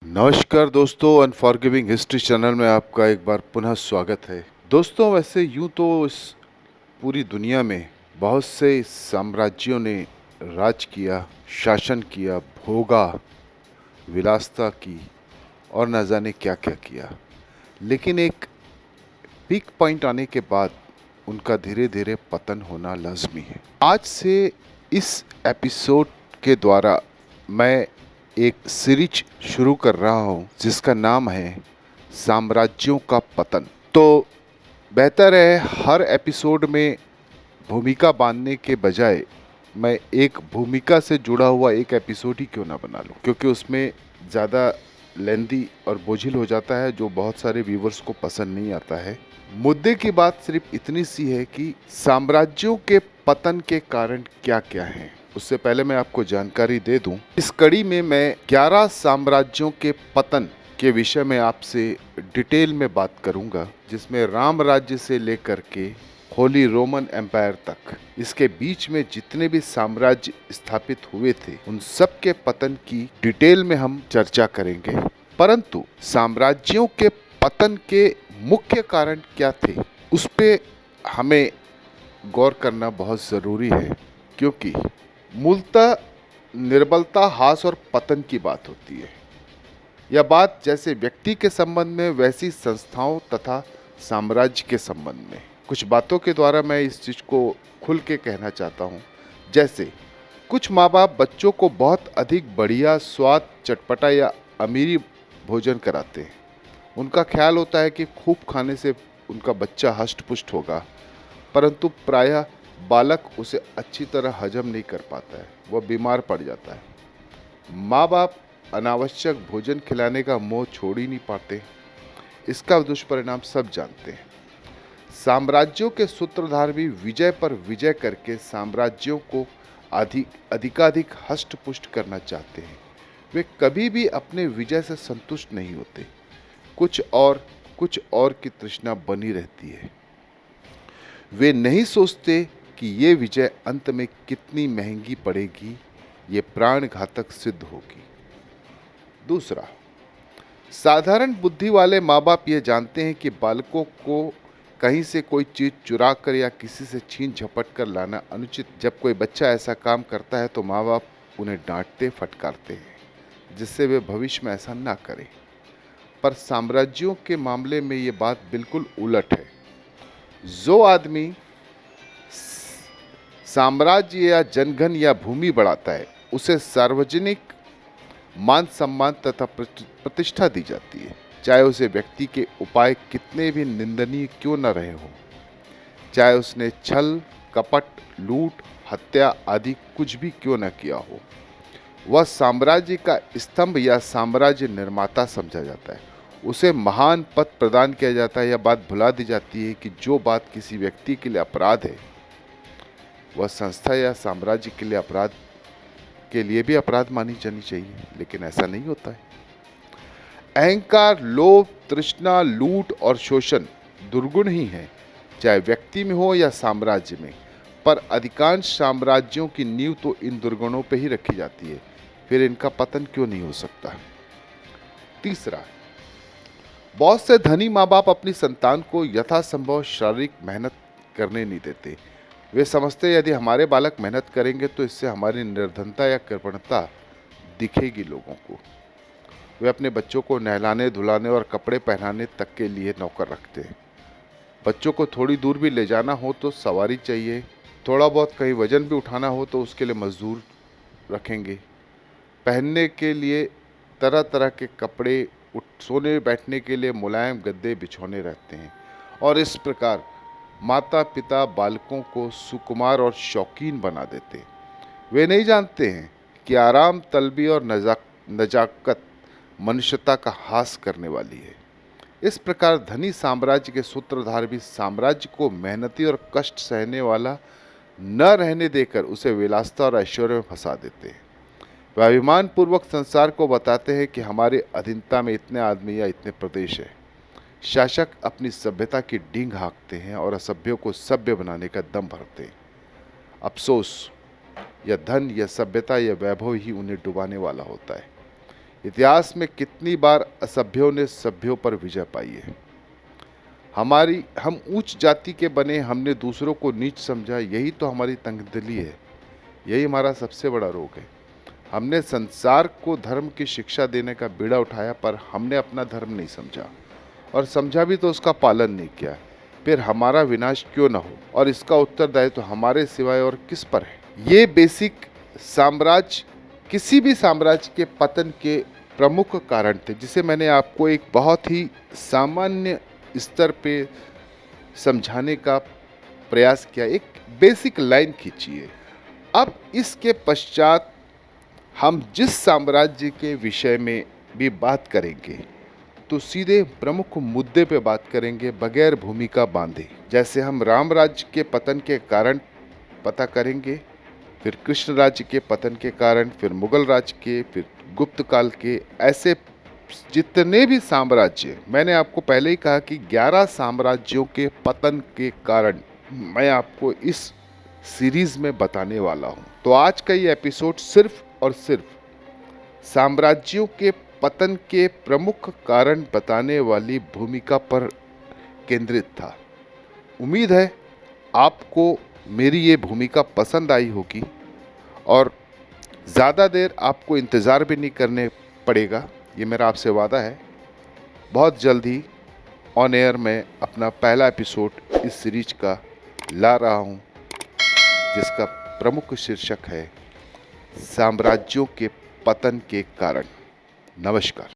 नमस्कार दोस्तों, unforgiving history channel में आपका एक बार पुनः स्वागत है। दोस्तों, वैसे यूं तो इस पूरी दुनिया में बहुत से साम्राज्यों ने राज किया, शासन किया, भोगा, विलासिता की और न जाने क्या क्या किया। लेकिन एक पीक पॉइंट आने के बाद उनका धीरे धीरे पतन होना लाजमी है। आज से इस एपिसोड के द्वारा मैं एक सीरीज शुरू कर रहा हूं जिसका नाम है साम्राज्यों का पतन। तो बेहतर है हर एपिसोड में भूमिका बांधने के बजाय मैं एक भूमिका से जुड़ा हुआ एक एपिसोड ही क्यों ना बना लूं, क्योंकि उसमें ज़्यादा लेंदी और बोझिल हो जाता है जो बहुत सारे व्यूवर्स को पसंद नहीं आता है। मुद्दे की बात सिर्फ इतनी सी है कि साम्राज्यों के पतन के कारण क्या क्या हैं। उससे पहले मैं आपको जानकारी दे दूं, इस कड़ी में मैं 11 साम्राज्यों के पतन के विषय में आपसे डिटेल में बात करूंगा, जिसमें राम राज्य से लेकर के होली रोमन एम्पायर तक, इसके बीच में जितने भी साम्राज्य स्थापित हुए थे उन सब के पतन की डिटेल में हम चर्चा करेंगे। परंतु साम्राज्यों के पतन के मुख्य कारण क्या थे उस पे हमें गौर करना बहुत ज़रूरी है, क्योंकि मूलतः निर्बलता, ह्रास और पतन की बात होती है। यह बात जैसे व्यक्ति के संबंध में वैसी संस्थाओं तथा साम्राज्य के संबंध में। कुछ बातों के द्वारा मैं इस चीज़ को खुल के कहना चाहता हूँ। जैसे कुछ माँ बाप बच्चों को बहुत अधिक बढ़िया स्वाद, चटपटा या अमीरी भोजन कराते हैं। उनका ख्याल होता है कि खूब खाने से उनका बच्चा हष्ट पुष्ट होगा, परंतु प्रायः बालक उसे अच्छी तरह हजम नहीं कर पाता है, वह बीमार पड़ जाता है। माँ बाप अनावश्यक भोजन खिलाने का मोह छोड़ ही नहीं पाते। इसका दुष्परिणाम सब जानते हैं। साम्राज्यों के सूत्रधार भी विजय पर विजय करके साम्राज्यों को अधिकाधिक हष्ट पुष्ट करना चाहते हैं। वे कभी भी अपने विजय से संतुष्ट नहीं होते। कुछ और की तृष्णा बनी रहती है। वे नहीं सोचते कि ये विजय अंत में कितनी महंगी पड़ेगी, ये प्राण घातक सिद्ध होगी। दूसरा, साधारण बुद्धि वाले माँ बाप ये जानते हैं कि बालकों को कहीं से कोई चीज़ चुरा कर या किसी से छीन झपट कर लाना अनुचित। जब कोई बच्चा ऐसा काम करता है तो माँ बाप उन्हें डांटते, फटकारते हैं, जिससे वे भविष्य में ऐसा ना करें। पर साम्राज्यों के मामले में ये बात बिल्कुल उलट है। जो आदमी साम्राज्य या जनगण या भूमि बढ़ाता है उसे सार्वजनिक मान सम्मान तथा प्रतिष्ठा दी जाती है, चाहे उसे व्यक्ति के उपाय कितने भी निंदनीय क्यों न रहे हो, चाहे उसने छल, कपट, लूट, हत्या आदि कुछ भी क्यों न किया हो। वह साम्राज्य का स्तंभ या साम्राज्य निर्माता समझा जाता है। उसे महान पद प्रदान किया जाता है। यह बात भुला दी जाती है कि जो बात किसी व्यक्ति के लिए अपराध है वह संस्था या साम्राज्य के लिए अपराध के लिए भी अपराध मानी जानी चाहिए, लेकिन ऐसा नहीं होता है। अहंकार, लोभ, तृष्णा, लूट और शोषण दुर्गुण ही है, चाहे व्यक्ति में हो या साम्राज्य में। पर अधिकांश साम्राज्यों की नींव तो इन दुर्गुणों पर ही रखी जाती है, फिर इनका पतन क्यों नहीं हो सकता। तीसरा, बहुत से धनी माँ बाप अपनी संतान को यथासंभव शारीरिक मेहनत करने नहीं देते। वे समझते यदि हमारे बालक मेहनत करेंगे तो इससे हमारी निर्धनता या कृपणता दिखेगी लोगों को। वे अपने बच्चों को नहलाने, धुलाने और कपड़े पहनाने तक के लिए नौकर रखते हैं। बच्चों को थोड़ी दूर भी ले जाना हो तो सवारी चाहिए, थोड़ा बहुत कहीं वजन भी उठाना हो तो उसके लिए मजदूर रखेंगे। पहनने के लिए तरह तरह के कपड़े, सोने बैठने के लिए मुलायम गद्दे बिछौने रहते हैं। और इस प्रकार माता पिता बालकों को सुकुमार और शौकीन बना देते। वे नहीं जानते हैं कि आराम, तलबी और नजाकत मनुष्यता का हास करने वाली है। इस प्रकार धनी साम्राज्य के सूत्रधार भी साम्राज्य को मेहनती और कष्ट सहने वाला न रहने देकर उसे विलासिता और ऐश्वर्य में फंसा देते हैं। वे अभिमान पूर्वक संसार को बताते हैं कि हमारे अधीनता में इतने आदमी या इतने प्रदेश है। शासक अपनी सभ्यता की डींग हाँकते हैं और असभ्यों को सभ्य बनाने का दम भरते हैं। अफसोस, यह धन, यह सभ्यता, यह वैभव ही उन्हें डुबाने वाला होता है। इतिहास में कितनी बार असभ्यों ने सभ्यों पर विजय पाई है। हम ऊंच जाति के बने, हमने दूसरों को नीच समझा, यही तो हमारी तंगदिली है, यही हमारा सबसे बड़ा रोग है। हमने संसार को धर्म की शिक्षा देने का बीड़ा उठाया, पर हमने अपना धर्म नहीं समझा, और समझा भी तो उसका पालन नहीं किया। फिर हमारा विनाश क्यों न हो, और इसका उत्तरदायित्व तो हमारे सिवाय और किस पर है। ये बेसिक साम्राज्य किसी भी साम्राज्य के पतन के प्रमुख कारण थे, जिसे मैंने आपको एक बहुत ही सामान्य स्तर पे समझाने का प्रयास किया। एक बेसिक लाइन खींचिए। अब इसके पश्चात हम जिस साम्राज्य के विषय में भी बात करेंगे तो सीधे प्रमुख मुद्दे पे बात करेंगे, बगैर भूमिका बांधे। जैसे हम राम राज्य के पतन के कारण पता करेंगे, फिर कृष्ण राज्य के पतन के कारण, फिर मुगल राज्य के, फिर गुप्त काल के, ऐसे जितने भी साम्राज्य, मैंने आपको पहले ही कहा कि 11 साम्राज्यों के पतन के कारण मैं आपको इस सीरीज में बताने वाला हूं। तो आज का ये एपिसोड सिर्फ और सिर्फ साम्राज्यों के पतन के प्रमुख कारण बताने वाली भूमिका पर केंद्रित था। उम्मीद है आपको मेरी ये भूमिका पसंद आई होगी, और ज़्यादा देर आपको इंतज़ार भी नहीं करने पड़ेगा, ये मेरा आपसे वादा है। बहुत जल्द ही ऑन एयर में अपना पहला एपिसोड इस सीरीज का ला रहा हूँ, जिसका प्रमुख शीर्षक है साम्राज्यों के पतन के कारण। नमस्कार।